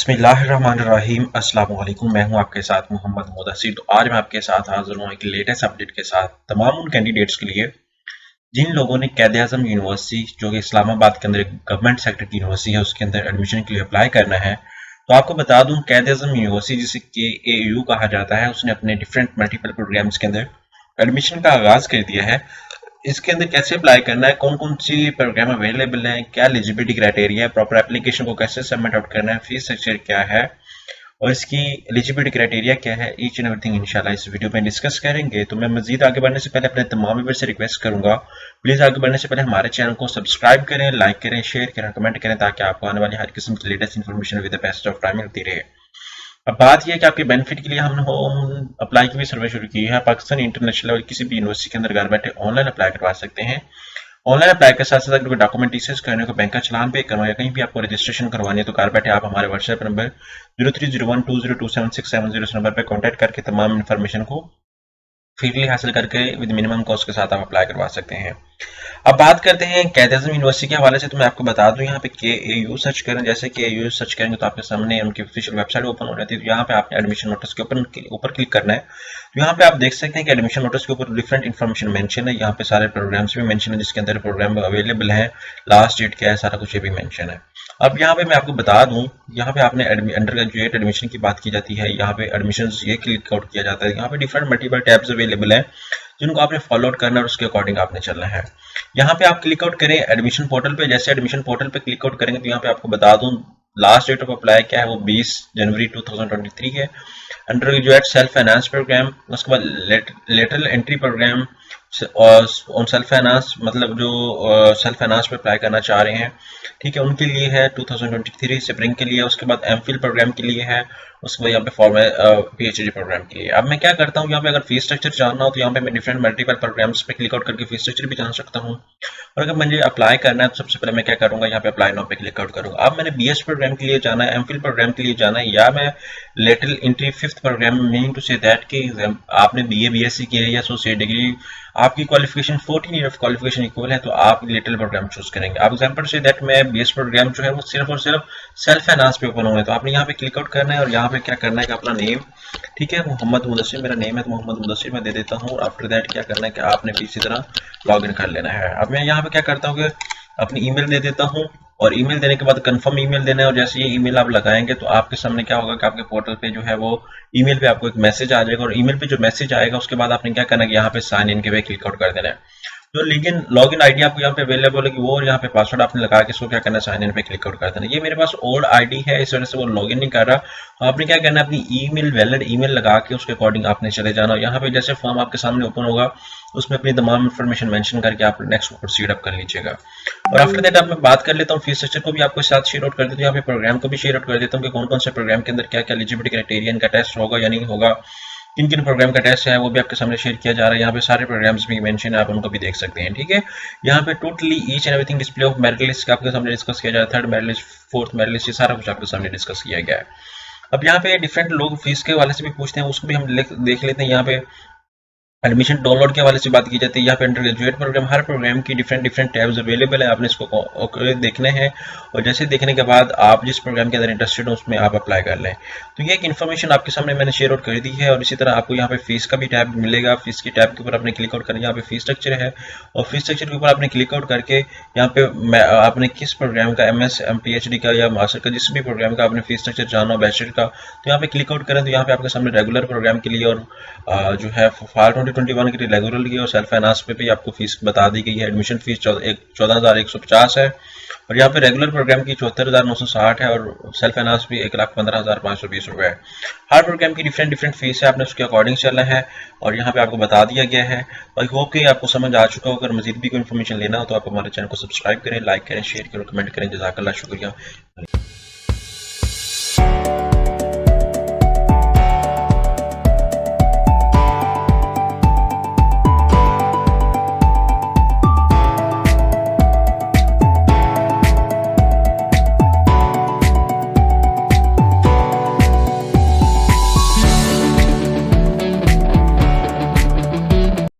बिस्मिल्लाहिर्रहमानिर्रहीम। अस्सलाम वालेकुम। मैं हूं आपके साथ मोहम्मद मुदस्सिर। तो आज मैं आपके साथ हाजिर हूं एक लेटेस्ट अपडेट के साथ तमाम उन कैंडिडेट्स के लिए जिन लोगों ने कैद-ए-आज़म यूनिवर्सिटी जो कि इस्लामाबाद के अंदर एक गवर्नमेंट सेक्टर की यूनिवर्सिटी है उसके अंदर एडमिशन के लिए अप्लाई करना है। तो आपको बता दूं कैद-ए-आज़म यूनिवर्सिटी जिसे KAU कहा जाता है उसने अपने डिफरेंट मल्टीपल प्रोग्राम्स के अंदर एडमिशन का आगाज कर दिया है। इसके अंदर कैसे अप्लाई करना है, कौन कौन सी प्रोग्राम अवेलेबल हैं, क्या एलिजिबिलिटी क्राइटेरिया है, प्रॉपर एप्लीकेशन को कैसे सबमिट आउट करना है, फीस स्ट्रक्चर क्या है और इसकी एलिजिबिलिटी क्राइटेरिया क्या है, ईच एंड एवरीथिंग इंशाल्लाह इस वीडियो में डिस्कस करेंगे। तो मैं मजीद आगे बढ़ने से पहले अपने तमाम व्यूअर्स से रिक्वेस्ट करूंगा प्लीज आगे बढ़ने से पहले हमारे चैनल को सब्सक्राइब करें, लाइक करें, शेयर करें, कमेंट करें ताकि आपको आने वाली हर किस्म की latest information with the best of time मिलती रहे। अब बात यह है कि आपके बेनिफिट के लिए हमने होम अप्लाई की भी सर्वे शुरू की है। पाकिस्तान इंटरनेशनल और किसी भी यूनिवर्सिटी के अंदर घर बैठे ऑनलाइन अप्लाई करवा सकते हैं। ऑनलाइन अप्लाई के साथ साथ अगर डॉक्यूमेंट टीसीएस करने को, बैंक का चालान पे करना या कहीं भी आपको रजिस्ट्रेशन करवानी है तो घर बैठे आप हमारे व्हाट्सएप नंबर 0301202767 नंबर पर कॉन्टैक्ट करके तमाम इन्फॉर्मेशन को फ्रीली हासिल करके विद मिनिमम कॉस्ट के साथ आप अप्लाई करवा सकते हैं। अब बात करते हैं कैद-ए-आज़म यूनिवर्सिटी के हवाले से। तो मैं आपको बता दूं यहाँ पे KAU सर्च करें, जैसे KAU सर्च करेंगे तो आपके सामने उनकी ऑफिशियल वेबसाइट ओपन हो जाती है। तो यहाँ पे आपने एडमिशन नोटिस के ऊपर क्लिक करना है। तो यहाँ पे आप देख सकते हैं कि एडमिशन नोटिस के ऊपर डिफरेंट इन्फॉर्मेशन मेंशन है। यहाँ पे सारे प्रोग्राम्स भी मेंशन है जिसके अंदर प्रोग्राम अवेलेबल है, लास्ट डेट क्या है, सारा कुछ ये भी मेंशन है। अब यहाँ पे मैं आपको बता दूं, यहाँ पे आपने अंडर ग्रेजुएट एडमिशन की बात की जाती है, यहाँ पे एडमिशन ये क्लिक आउट किया जाता है। यहाँ पे डिफरेंट मल्टीपल टैब्स अवेलेबल है जिनको आपने फॉलो आउट करना है और उसके अकॉर्डिंग आपने चलना है। यहाँ पे आप क्लिक आउट करें एडमिशन पोर्टल पे। जैसे एडमिशन पोर्टल पे क्लिक आउट करेंगे तो यहाँ पे आपको बता दूं लास्ट डेट ऑफ अप्लाई क्या है, वो 20 जनवरी 2023 है। Undergraduate self finance programme, उसके बाद लेटरल एंट्री प्रोग्राम और सेल्फ फाइनेंस, मतलब जो सेल्फ फाइनेंस पे अप्लाई करना चाह रहे हैं, ठीक है, उनके लिए है 2023 स्प्रिंग के लिए। उसके बाद एमफिल प्रोग्राम के लिए है, उसके बाद यहाँ पे फॉर्मल PhD प्रोग्राम के लिए। अब मैं क्या करता हूँ, यहाँ पे अगर फीस स्ट्रक्चर जानना हो तो यहाँ पे मैं डिफरेंट मल्टीपल प्रोग्राम्स पे क्लिक आउट करके फीस स्ट्रक्चर भी जान सकता हूँ। और अगर मुझे अप्लाई करना है तो सबसे पहले मैं क्या करूँगा, यहाँ पे अप्लाई नाउ पे क्लिक आउट करूँगा। अब मैंने BS प्रोग्राम के लिए जाना है, एमफिल प्रोग्राम के लिए जाना है, या मैं lateral entry 5th programme, meaning to say that कि आपने BA BSc किया है या एसोसिएट डिग्री, आपकी qualification 14 year of qualification equal है तो आप लेटरल प्रोग्राम चूज करेंगे। आप एग्जांपल से दैट मैं BS प्रोग्राम जो है वो सिर्फ और सिर्फ सेल्फ फाइनेंस पे ओपन हुआ है, तो आपने यहाँ पे क्लिक आउट करना है और यहाँ पे क्या करना है कि अपना नेम, ठीक है, मोहम्मद मुदस्सिर मेरा नेम है तो मोहम्मद मुदस्सिर मैं दे देता हूँ। और आफ्टर दैट क्या करना है कि आपने भी इसी तरह लॉग इन कर लेना है। अब मैं यहाँ पे क्या करता हूँ कि अपनी ईमेल दे देता हूँ और ईमेल देने के बाद कंफर्म ईमेल देना है। और जैसे ये ईमेल आप लगाएंगे तो आपके सामने क्या होगा कि आपके पोर्टल पे जो है वो ईमेल पे आपको एक मैसेज आ जाएगा और ईमेल पे जो मैसेज आएगा उसके बाद आपने क्या करना है कि यहाँ पे साइन इन के पे क्लिक आउट कर देना है। तो लेकिन लॉगिन आईडी आपको यहाँ पे अवेलेबल होगी वो, और यहाँ पे पासवर्ड आपने लगा के इसको क्या करना है साइन इन पे क्लिक आउट कर देना। ये मेरे पास ओल्ड आईडी है इस वजह से वो लॉगिन नहीं कर रहा। तो आपने क्या करना है अपनी ईमेल, वैलिड ईमेल लगा के उसके अकॉर्डिंग आपने चले जाना। यहाँ पे जैसे फॉर्म आपके सामने ओपन होगा उसमें अपनी तमाम इन्फॉर्मेशन मेंशन करके आप नेक्स्ट प्रोसीड अप कर लीजिएगा। और आफ्टर दैट अब मैं बात कर लेता हूँ फीस स्ट्रक्चर को भी आपको साथ शेयर आउट कर देता हूँ, यहाँ पे प्रोग्राम को भी शेयर आउट कर देता हूँ कि कौन कौन से प्रोग्राम के अंदर क्या क्या एलिजिबिलिटी क्राइटेरिया, इनका टेस्ट होगा या नहीं होगा, किन किन प्रोग्राम का टेस्ट है वो भी आपके सामने शेयर किया जा रहा है। यहाँ पे सारे प्रोग्राम्स भी मेंशन है, आप उनको भी देख सकते हैं, ठीक है। यहाँ पे totally each and everything display of merit list आपके सामने डिस्कस किया जा रहा है, third merit list, fourth merit list, ये सारा कुछ आपके सामने डिस्कस किया गया है। अब यहाँ पे डिफरेंट लोग फीस के हवाले से भी पूछते हैं, उसको भी हम देख लेते हैं। यहाँ पे एडमिशन डाउनलोड के हवाले से बात की जाती है। यहाँ पे अंडर ग्रेजुएट प्रोग्राम, हर प्रोग्राम की डिफरेंट टैब्स अवेलेबल है, आपने इसको देखने हैं और जैसे देखने के बाद आप जिस प्रोग्राम के अंदर इंटरेस्टेड हो उसमें आप अप्लाई कर लें। तो ये एक इन्फॉर्मेशन आपके सामने मैंने शेयर आउट कर दी है। और इसी तरह आपको यहाँ पे फीस का भी टैब मिलेगा, फीस की टैब के ऊपर आपने क्लिक आउट करना, यहाँ पे फीस स्ट्रक्चर है और फीस स्ट्रक्चर के ऊपर आपने क्लिक आउट करके यहाँ पे आपने किस प्रोग्राम का MS PhD का या मास्टर का जिस भी प्रोग्राम का आपने फीस स्ट्रक्चर जाना हो, बैचलर का, तो यहाँ पे क्लिक आउट करें तो यहाँ पे आपके सामने रेगुलर प्रोग्राम के लिए और जो है फाल 2021 के लिए रेगुलर की और सेल्फ फाइनेंस पे भी आपको फीस बता दी गई है। एडमिशन फीस 14,150 है और यहाँ पे रेगुलर प्रोग्राम की 74,960 है और सेल्फ फाइनेंस भी 1,15,520 रुपए है। हर प्रोग्राम की डिफरेंट फीस है, आपने उसके अकॉर्डिंग चलना है और यहाँ पे आपको बता दिया गया है। आई होप कि आपको समझ आ चुका हो। अगर मजीद भी कोई इन्फॉर्मेशन लेना हो तो आप हमारे चैनल को सब्सक्राइब करें, लाइक करें, शेयर करें, कमेंट करें। जज़ाकल्लाह, शुक्रिया।